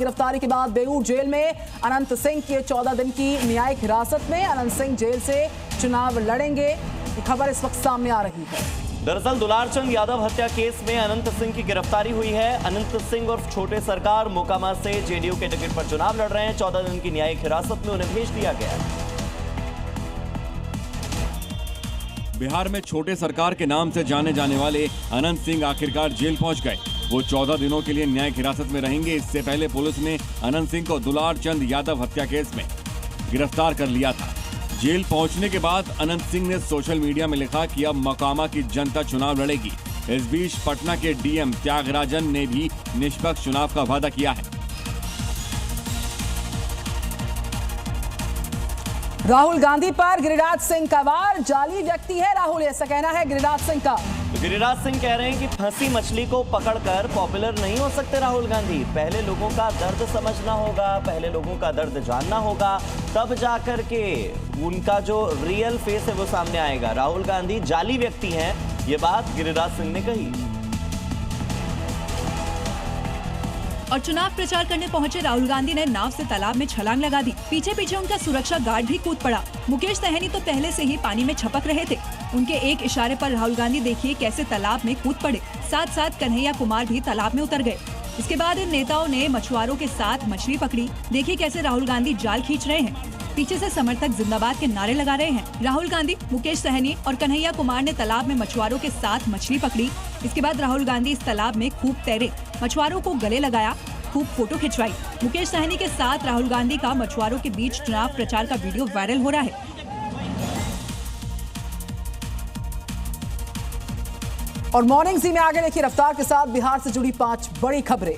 गिरफ्तारी के बाद बेऊर जेल में अनंत सिंह की 14 दिन की न्यायिक हिरासत में। अनंत सिंह जेल से चुनाव लड़ेंगे, ये खबर इस वक्त सामने आ रही है। दरअसल दुलारचंद यादव हत्या केस में अनंत सिंह की गिरफ्तारी हुई है। अनंत सिंह उर्फ छोटे सरकार मोकामा से जेडीयू के टिकट पर चुनाव लड़ रहे हैं। 14 दिन की न्यायिक हिरासत में उन्हें भेज दिया गया है। बिहार में छोटे सरकार के नाम से जाने जाने वाले अनंत सिंह आखिरकार जेल पहुंच गए। वो 14 दिनों के लिए न्यायिक हिरासत में रहेंगे। इससे पहले पुलिस ने अनंत सिंह को दुलारचंद यादव हत्या केस में गिरफ्तार कर लिया था। जेल पहुंचने के बाद अनंत सिंह ने सोशल मीडिया में लिखा कि अब मोकामा की जनता चुनाव लड़ेगी। इस बीच पटना के डीएम त्यागराजन ने भी निष्पक्ष चुनाव का वादा किया है। राहुल गांधी पर गिरिराज सिंह का वार, जाली व्यक्ति है राहुल, ऐसा कहना है गिरिराज सिंह का। तो गिरिराज सिंह कह रहे हैं कि फंसी मछली को पकड़कर पॉपुलर नहीं हो सकते राहुल गांधी। पहले लोगों का दर्द समझना होगा, पहले लोगों का दर्द जानना होगा, तब जाकर के उनका जो रियल फेस है वो सामने आएगा। राहुल गांधी जाली व्यक्ति हैं, ये बात गिरिराज सिंह ने कही। और चुनाव प्रचार करने पहुंचे राहुल गांधी ने नाव से तालाब में छलांग लगा दी। पीछे पीछे उनका सुरक्षा गार्ड भी कूद पड़ा। मुकेश सहनी तो पहले से ही पानी में छपक रहे थे। उनके एक इशारे पर राहुल गांधी देखिए कैसे तालाब में कूद पड़े। साथ साथ कन्हैया कुमार भी तालाब में उतर गए। इसके बाद इन नेताओं ने मछुआरों के साथ मछली पकड़ी। देखिए कैसे राहुल गांधी जाल खींच रहे हैं। पीछे से समर्थक जिंदाबाद के नारे लगा रहे हैं। राहुल गांधी, मुकेश सहनी और कन्हैया कुमार ने तालाब में मछुआरों के साथ मछली पकड़ी। इसके बाद राहुल गांधी इस तालाब में खूब तैरे, मछुआरों को गले लगाया, खूब फोटो खिंचवाई। मुकेश सहनी के साथ राहुल गांधी का मछुआरों के बीच चुनाव प्रचार का वीडियो वायरल हो रहा है। और मॉर्निंग जी में आगे देखिए रफ्तार के साथ बिहार से जुड़ी 5 बड़ी खबरें।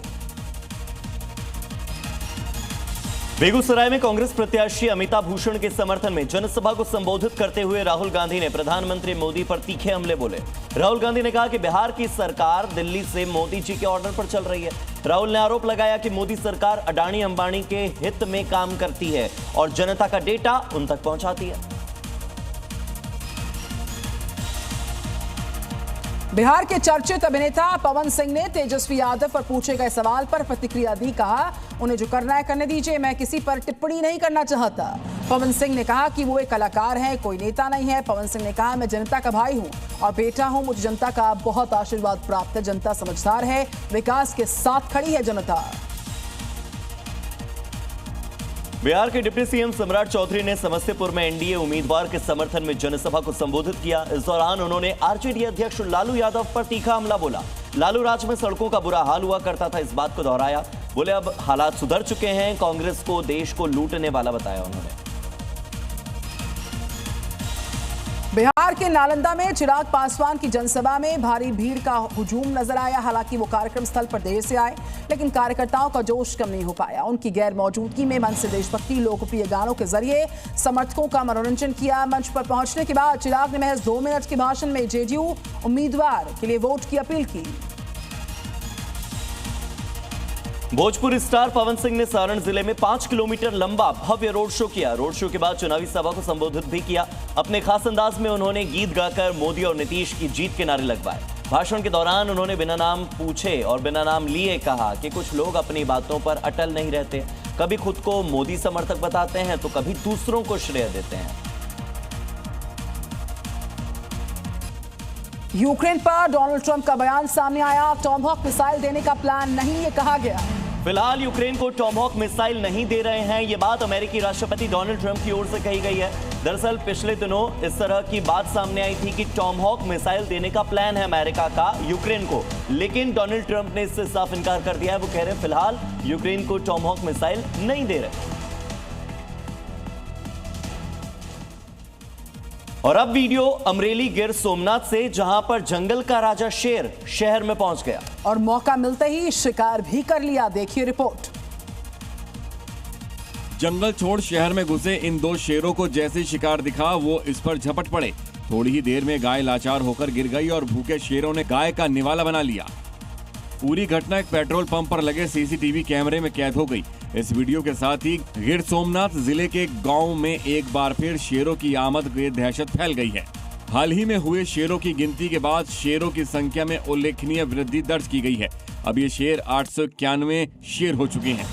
बेगूसराय में कांग्रेस प्रत्याशी अमिता भूषण के समर्थन में जनसभा को संबोधित करते हुए राहुल गांधी ने प्रधानमंत्री मोदी पर तीखे हमले बोले। राहुल गांधी ने कहा कि बिहार की सरकार दिल्ली से मोदी जी के ऑर्डर पर चल रही है। राहुल ने आरोप लगाया कि मोदी सरकार अडानी अंबानी के हित में काम करती है और जनता का डेटा उन तक पहुंचाती है। बिहार के चर्चित अभिनेता पवन सिंह ने तेजस्वी यादव पर पूछे गए सवाल पर प्रतिक्रिया दी। कहा, उन्हें जो करना है करने दीजिए, मैं किसी पर टिप्पणी नहीं करना चाहता। पवन सिंह ने कहा कि वो एक कलाकार हैं, कोई नेता नहीं है। पवन सिंह ने कहा, मैं जनता का भाई हूं और बेटा हूं, मुझे जनता का बहुत आशीर्वाद प्राप्त है। जनता समझदार है, विकास के साथ खड़ी है जनता। बिहार के डिप्टी सीएम सम्राट चौधरी ने समस्तीपुर में एनडीए उम्मीदवार के समर्थन में जनसभा को संबोधित किया। इस दौरान उन्होंने आरजेडी अध्यक्ष लालू यादव पर तीखा हमला बोला। लालू राज में सड़कों का बुरा हाल हुआ करता था, इस बात को दोहराया। बोले अब हालात सुधर चुके हैं। कांग्रेस को देश को लूटने वाला बताया उन्होंने। बिहार के नालंदा में चिराग पासवान की जनसभा में भारी भीड़ का हुजूम नजर आया। हालांकि वो कार्यक्रम स्थल पर देर से आए, लेकिन कार्यकर्ताओं का जोश कम नहीं हो पाया। उनकी गैर मौजूदगी में मंच से देशभक्ति, लोकप्रिय गानों के जरिए समर्थकों का मनोरंजन किया। मंच पर पहुंचने के बाद चिराग ने महज 2 मिनट के भाषण में जेडीयू उम्मीदवार के लिए वोट की अपील की। भोजपुर स्टार पवन सिंह ने सारण जिले में 5 किलोमीटर लंबा भव्य रोड शो किया। रोड शो के बाद चुनावी सभा को संबोधित भी किया। अपने खास अंदाज में उन्होंने गीत गाकर मोदी और नीतीश की जीत के नारे लगवाए। भाषण के दौरान उन्होंने बिना नाम पूछे और बिना नाम लिए कहा कि कुछ लोग अपनी बातों पर अटल नहीं रहते, कभी खुद को मोदी समर्थक बताते हैं तो कभी दूसरों को श्रेय देते हैं। यूक्रेन पर डोनाल्ड ट्रंप का बयान सामने आया। टॉमहॉक मिसाइल देने का प्लान नहीं, ये कहा गया। फिलहाल यूक्रेन को टॉमहॉक मिसाइल नहीं दे रहे हैं, ये बात अमेरिकी राष्ट्रपति डोनाल्ड ट्रंप की ओर से कही गई है। दरअसल पिछले दिनों इस तरह की बात सामने आई थी कि टॉमहॉक मिसाइल देने का प्लान है अमेरिका का यूक्रेन को, लेकिन डोनाल्ड ट्रंप ने इससे साफ इनकार कर दिया है। वो कह रहे हैं फिलहाल यूक्रेन को टॉमहॉक मिसाइल नहीं दे रहे। और अब वीडियो अमरेली गिर सोमनाथ से, जहां पर जंगल का राजा शेर शहर में पहुंच गया और मौका मिलते ही शिकार भी कर लिया। देखिए रिपोर्ट। जंगल छोड़ शहर में घुसे इन 2 शेरों को जैसे शिकार दिखा वो इस पर झपट पड़े। थोड़ी ही देर में गाय लाचार होकर गिर गई और भूखे शेरों ने गाय का निवाला बना लिया। पूरी घटना एक पेट्रोल पंप पर लगे सीसीटीवी कैमरे में कैद हो गई। इस वीडियो के साथ ही गिर सोमनाथ जिले के गांव में एक बार फिर शेरों की आमद की दहशत फैल गई है। हाल ही में हुए शेरों की गिनती के बाद शेरों की संख्या में उल्लेखनीय वृद्धि दर्ज की गई है। अब ये शेर 891 शेर हो चुके हैं।